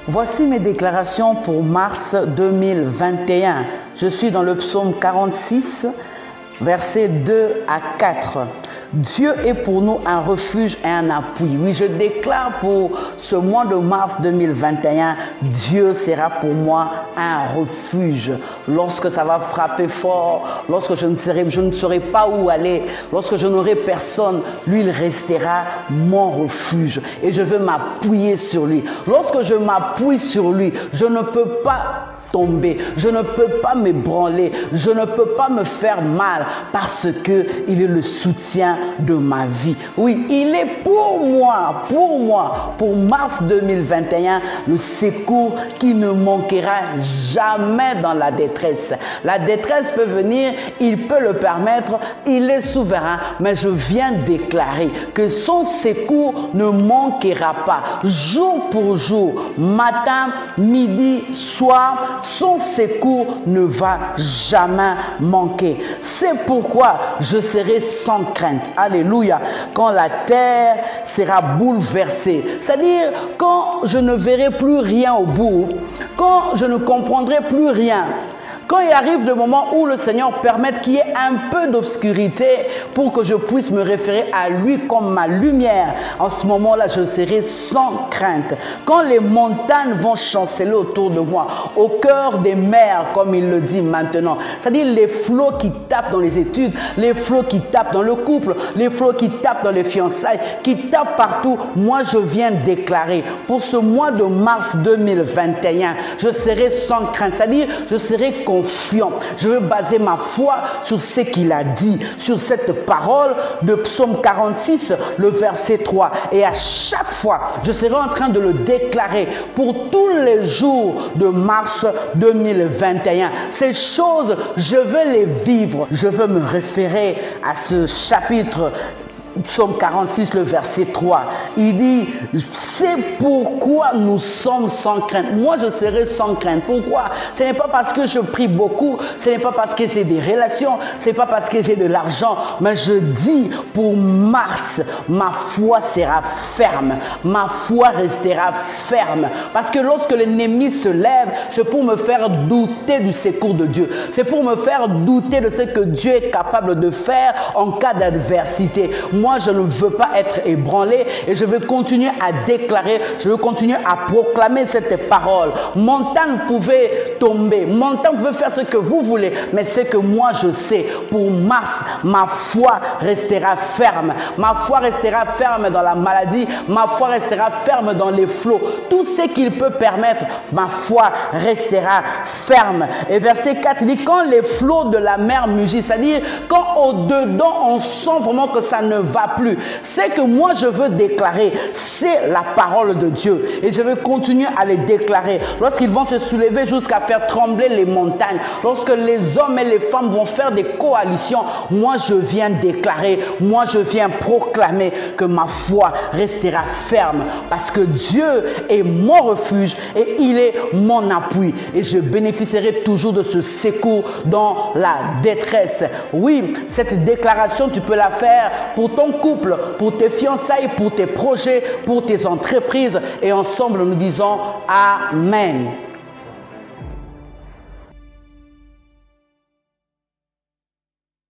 Voici mes déclarations pour mars 2021. Je suis dans le psaume 46, versets 2 à 4. Dieu est pour nous un refuge et un appui. Oui, je déclare pour ce mois de mars 2021, Dieu sera pour moi un refuge. Lorsque ça va frapper fort, lorsque je ne saurai pas où aller, lorsque je n'aurai personne, lui, il restera mon refuge. Et je veux m'appuyer sur lui. Lorsque je m'appuie sur lui, je ne peux pas tomber, je ne peux pas m'ébranler, je ne peux pas me faire mal parce qu'il est le soutien de ma vie. Oui, il est pour moi, pour mars 2021, le secours qui ne manquera jamais dans la détresse. La détresse peut venir, il peut le permettre, il est souverain, mais je viens déclarer que son secours ne manquera pas, jour pour jour, matin, midi, soir, son secours ne va jamais manquer. C'est pourquoi je serai sans crainte. Alléluia. Quand la terre sera bouleversée, c'est-à-dire quand je ne verrai plus rien au bout, quand je ne comprendrai plus rien, quand il arrive le moment où le Seigneur permet qu'il y ait un peu d'obscurité pour que je puisse me référer à lui comme ma lumière, en ce moment-là, je serai sans crainte. Quand les montagnes vont chanceler autour de moi, au cœur des mers, comme il le dit maintenant, c'est-à-dire les flots qui tapent dans les études, les flots qui tapent dans le couple, les flots qui tapent dans les fiançailles, qui tapent partout, moi je viens déclarer, pour ce mois de mars 2021, je serai sans crainte, c'est-à-dire je serai confiant. Je veux baser ma foi sur ce qu'il a dit, sur cette parole de psaume 46, le verset 3. Et à chaque fois, je serai en train de le déclarer pour tous les jours de mars 2021. Ces choses, je veux les vivre. Je veux me référer à ce chapitre Psaume 46, le verset 3, il dit, c'est pourquoi nous sommes sans crainte. Moi, je serai sans crainte. Pourquoi? Ce n'est pas parce que je prie beaucoup, ce n'est pas parce que j'ai des relations, ce n'est pas parce que j'ai de l'argent, mais je dis, pour mars, ma foi sera ferme, ma foi restera ferme. Parce que lorsque l'ennemi se lève, c'est pour me faire douter du secours de Dieu. C'est pour me faire douter de ce que Dieu est capable de faire en cas d'adversité. Moi, je ne veux pas être ébranlé et je veux continuer à déclarer, je veux continuer à proclamer cette parole. Montagne pouvait tomber, montagne pouvait faire ce que vous voulez, mais c'est que moi je sais, pour mars, ma foi restera ferme. Ma foi restera ferme dans la maladie, ma foi restera ferme dans les flots. Tout ce qu'il peut permettre, ma foi restera ferme. Et verset 4, il dit, quand les flots de la mer mugissent, c'est-à-dire quand au-dedans on sent vraiment que ça ne va plus. C'est que moi je veux déclarer, c'est la parole de Dieu et je veux continuer à les déclarer. Lorsqu'ils vont se soulever jusqu'à faire trembler les montagnes, lorsque les hommes et les femmes vont faire des coalitions, moi je viens déclarer, moi je viens proclamer que ma foi restera ferme parce que Dieu est mon refuge et il est mon appui et je bénéficierai toujours de ce secours dans la détresse. Oui, cette déclaration tu peux la faire pour ton couple, pour tes fiançailles, pour tes projets, pour tes entreprises. Et ensemble, nous disons Amen.